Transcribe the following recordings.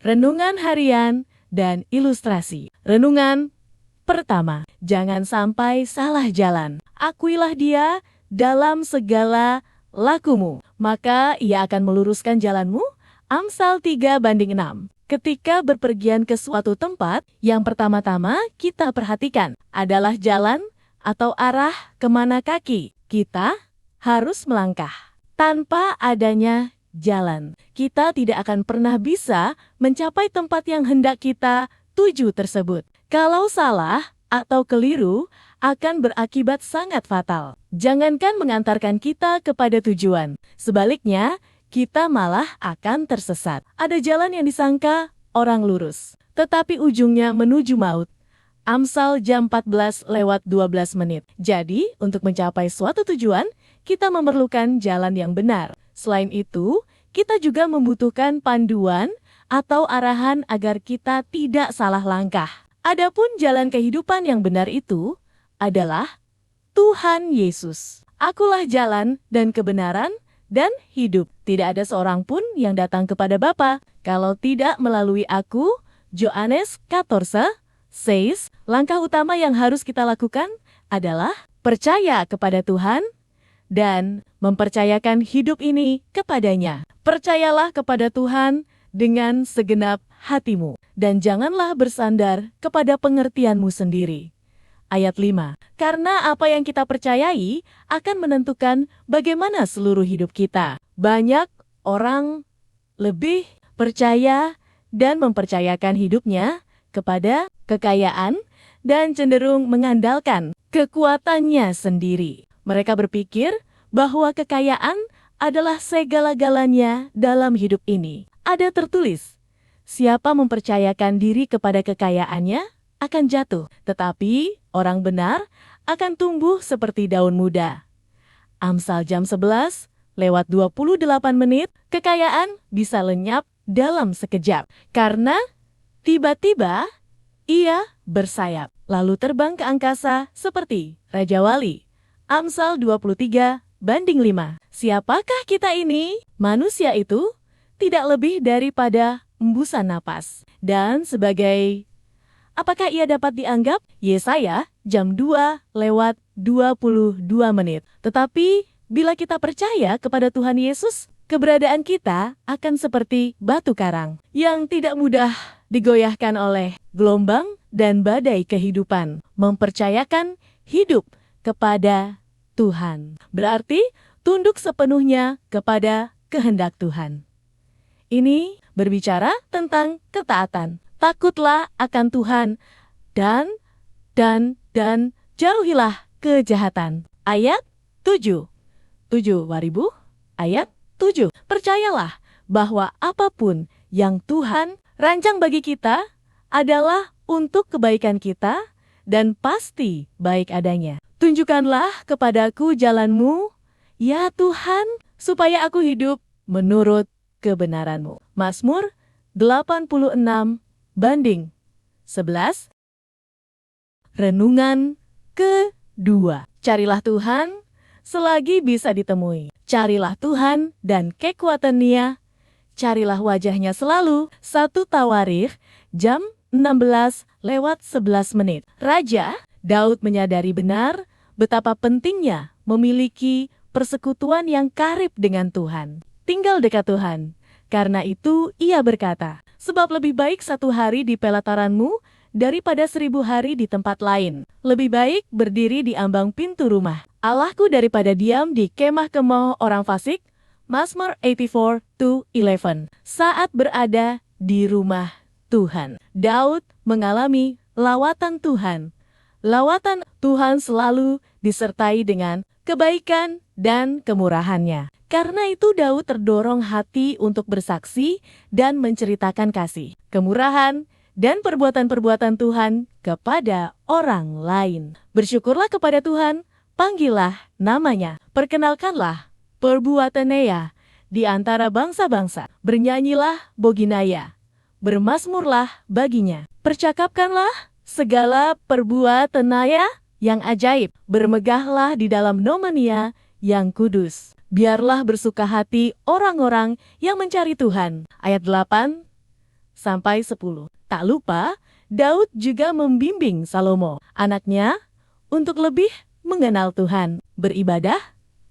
Renungan harian dan ilustrasi. Renungan pertama, jangan sampai salah jalan. Akuilah Dia dalam segala lakumu, maka Ia akan meluruskan jalanmu. Amsal 3:6. Ketika berpergian ke suatu tempat, yang pertama-tama kita perhatikan adalah jalan atau arah kemana kaki kita harus melangkah. Tanpa adanya jalan, kita tidak akan pernah bisa mencapai tempat yang hendak kita tuju tersebut. Kalau salah atau keliru, akan berakibat sangat fatal. Jangankan mengantarkan kita kepada tujuan, sebaliknya, kita malah akan tersesat. Ada jalan yang disangka orang lurus, tetapi ujungnya menuju maut. Amsal jam 14:12. Jadi, untuk mencapai suatu tujuan, kita memerlukan jalan yang benar. Selain itu, kita juga membutuhkan panduan atau arahan agar kita tidak salah langkah. Adapun jalan kehidupan yang benar itu adalah Tuhan Yesus. Akulah jalan dan kebenaran dan hidup. Tidak ada seorang pun yang datang kepada Bapa kalau tidak melalui aku. Yohanes 14:6. Langkah utama yang harus kita lakukan adalah percaya kepada Tuhan dan mempercayakan hidup ini kepadanya. Percayalah kepada Tuhan dengan segenap hatimu, dan janganlah bersandar kepada pengertianmu sendiri. Ayat 5. Karena apa yang kita percayai akan menentukan bagaimana seluruh hidup kita. Banyak orang lebih percaya dan mempercayakan hidupnya kepada kekayaan dan cenderung mengandalkan kekuatannya sendiri. Mereka berpikir bahwa kekayaan adalah segala-galanya dalam hidup ini. Ada tertulis, siapa mempercayakan diri kepada kekayaannya akan jatuh, tetapi orang benar akan tumbuh seperti daun muda. Amsal jam 11:28. Kekayaan bisa lenyap dalam sekejap, karena tiba-tiba ia bersayap, lalu terbang ke angkasa seperti Raja Wali. Amsal 23:5. Siapakah kita ini? Manusia itu tidak lebih daripada embusan napas. Dan sebagai apakah ia dapat dianggap? Yesaya jam 2:22. Tetapi bila kita percaya kepada Tuhan Yesus, keberadaan kita akan seperti batu karang yang tidak mudah digoyahkan oleh gelombang dan badai kehidupan. Mempercayakan hidup kepada Tuhan berarti tunduk sepenuhnya kepada kehendak Tuhan. Ini berbicara tentang ketaatan. Takutlah akan Tuhan dan jauhilah kejahatan. Ayat 7. Ayat 7. Percayalah bahwa apapun yang Tuhan rancang bagi kita adalah untuk kebaikan kita dan pasti baik adanya. Tunjukkanlah kepadaku jalanmu, ya Tuhan, supaya aku hidup menurut kebenaranmu. Mazmur 86:11. Renungan kedua. Carilah Tuhan selagi bisa ditemui. Carilah Tuhan dan kekuatan-Nya. Carilah wajahnya selalu. 1 Tawarikh jam 16:11. Raja Daud menyadari benar betapa pentingnya memiliki persekutuan yang karib dengan Tuhan. Tinggal dekat Tuhan. Karena itu ia berkata, sebab lebih baik 1 hari di pelataranmu daripada 1000 hari di tempat lain. Lebih baik berdiri di ambang pintu rumah Allahku daripada diam di kemah kemoh orang fasik. Mazmur 84:11. Saat berada di rumah Tuhan, Daud mengalami lawatan Tuhan. Lawatan Tuhan selalu disertai dengan kebaikan dan kemurahan-Nya. Karena itu Daud terdorong hati untuk bersaksi dan menceritakan kasih, kemurahan, dan perbuatan-perbuatan Tuhan kepada orang lain. Bersyukurlah kepada Tuhan, panggillah namanya, perkenalkanlah perbuatan-Nya di antara bangsa-bangsa. Bernyanyilah boginaya, bermazmurlah baginya. Percakapkanlah segala perbuatan-Nya yang ajaib. Bermegahlah di dalam nama-Nya yang kudus. Biarlah bersuka hati orang-orang yang mencari Tuhan. Ayat 8. sampai 10. Tak lupa, Daud juga membimbing Salomo, anaknya, untuk lebih mengenal Tuhan, beribadah,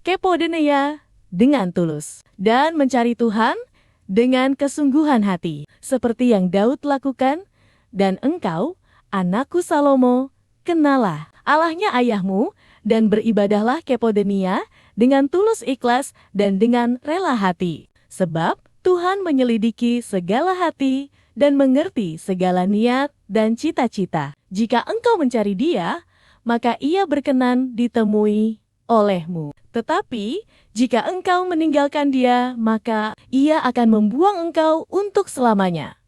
kepodeneia, dengan tulus, dan mencari Tuhan dengan kesungguhan hati, seperti yang Daud lakukan. Dan engkau, anakku Salomo, kenalah Allahnya ayahmu, dan beribadahlah kepodeneia dengan tulus ikhlas dan dengan rela hati. Sebab Tuhan menyelidiki segala hati dan mengerti segala niat dan cita-cita. Jika engkau mencari Dia, maka Ia berkenan ditemui olehmu. Tetapi jika engkau meninggalkan Dia, maka Ia akan membuang engkau untuk selamanya.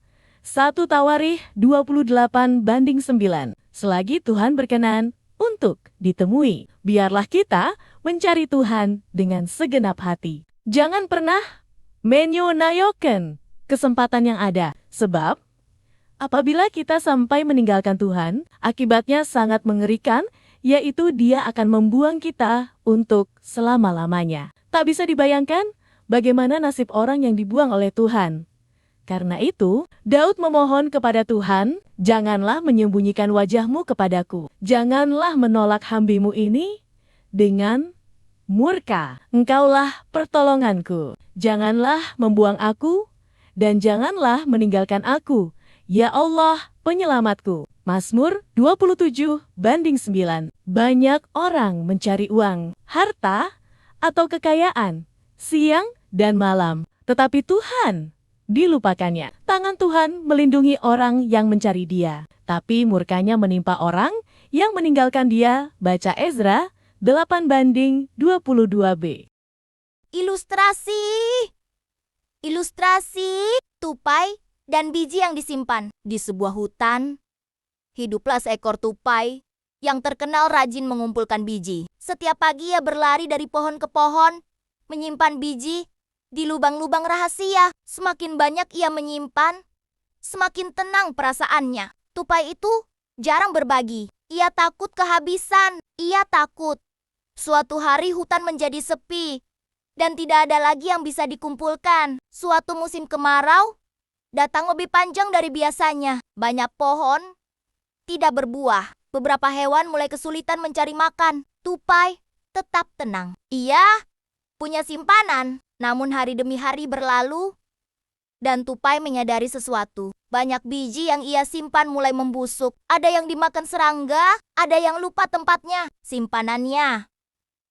1 Tawarikh 28:9. Selagi Tuhan berkenan untuk ditemui, biarlah kita mencari Tuhan dengan segenap hati. Jangan pernah menyonayokan kesempatan yang ada, sebab apabila kita sampai meninggalkan Tuhan, akibatnya sangat mengerikan, yaitu Dia akan membuang kita untuk selama-lamanya. Tak bisa dibayangkan bagaimana nasib orang yang dibuang oleh Tuhan. Karena itu, Daud memohon kepada Tuhan, "Janganlah menyembunyikan wajahmu kepadaku. Janganlah menolak hamba-Mu ini dengan murka. Engkaulah pertolonganku. Janganlah membuang aku, dan janganlah meninggalkan aku. Ya Allah, penyelamatku." Mazmur 27:9. Banyak orang mencari uang, harta, atau kekayaan, siang dan malam. Tetapi Tuhan dilupakannya. Tangan Tuhan melindungi orang yang mencari Dia, tapi murkanya menimpa orang yang meninggalkan Dia. Baca Ezra 8:22b. Ilustrasi. Ilustrasi tupai dan biji yang disimpan. Di sebuah hutan, hiduplah seekor tupai yang terkenal rajin mengumpulkan biji. Setiap pagi ia berlari dari pohon ke pohon, menyimpan biji di lubang-lubang rahasia. Semakin banyak ia menyimpan, semakin tenang perasaannya. Tupai itu jarang berbagi. Ia takut kehabisan. Ia takut suatu hari hutan menjadi sepi dan tidak ada lagi yang bisa dikumpulkan. Suatu musim kemarau datang lebih panjang dari biasanya. Banyak pohon tidak berbuah. Beberapa hewan mulai kesulitan mencari makan. Tupai tetap tenang. Ia punya simpanan. Namun hari demi hari berlalu, dan tupai menyadari sesuatu. Banyak biji yang ia simpan mulai membusuk. Ada yang dimakan serangga, ada yang lupa tempatnya. Simpanannya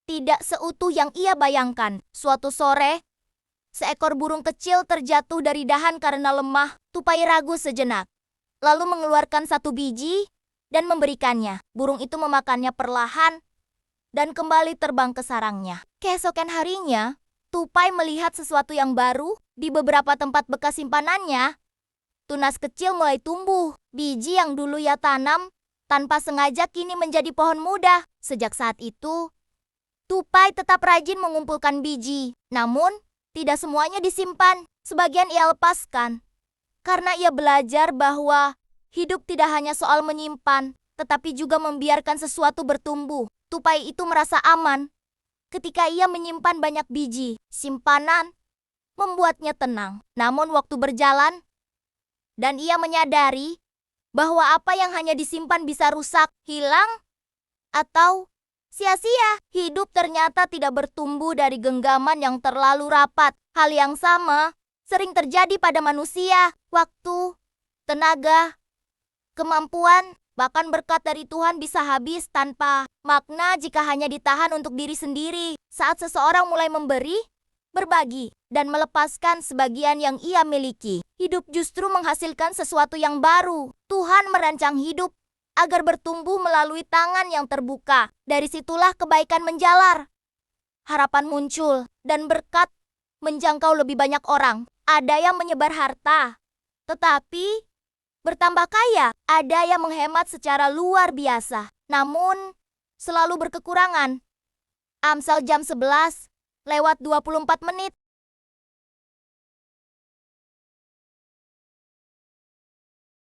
tidak seutuh yang ia bayangkan. Suatu sore, seekor burung kecil terjatuh dari dahan karena lemah. Tupai ragu sejenak, lalu mengeluarkan satu biji dan memberikannya. Burung itu memakannya perlahan dan kembali terbang ke sarangnya. Keesokan harinya, tupai melihat sesuatu yang baru. Di beberapa tempat bekas simpanannya, tunas kecil mulai tumbuh. Biji yang dulu ia tanam tanpa sengaja kini menjadi pohon muda. Sejak saat itu, tupai tetap rajin mengumpulkan biji. Namun, tidak semuanya disimpan. Sebagian ia lepaskan. Karena ia belajar bahwa hidup tidak hanya soal menyimpan, tetapi juga membiarkan sesuatu bertumbuh. Tupai itu merasa aman ketika ia menyimpan banyak biji. Simpanan membuatnya tenang. Namun waktu berjalan, dan ia menyadari bahwa apa yang hanya disimpan bisa rusak, hilang, atau sia-sia. Hidup ternyata tidak bertumbuh dari genggaman yang terlalu rapat. Hal yang sama sering terjadi pada manusia. Waktu, tenaga, kemampuan, bahkan berkat dari Tuhan bisa habis tanpa makna jika hanya ditahan untuk diri sendiri. Saat seseorang mulai memberi, berbagi, dan melepaskan sebagian yang ia miliki, hidup justru menghasilkan sesuatu yang baru. Tuhan merancang hidup agar bertumbuh melalui tangan yang terbuka. Dari situlah kebaikan menjalar, harapan muncul, dan berkat menjangkau lebih banyak orang. Ada yang menyebar harta, tetapi bertambah kaya. Ada yang menghemat secara luar biasa, namun selalu berkekurangan. Amsal jam 11:24.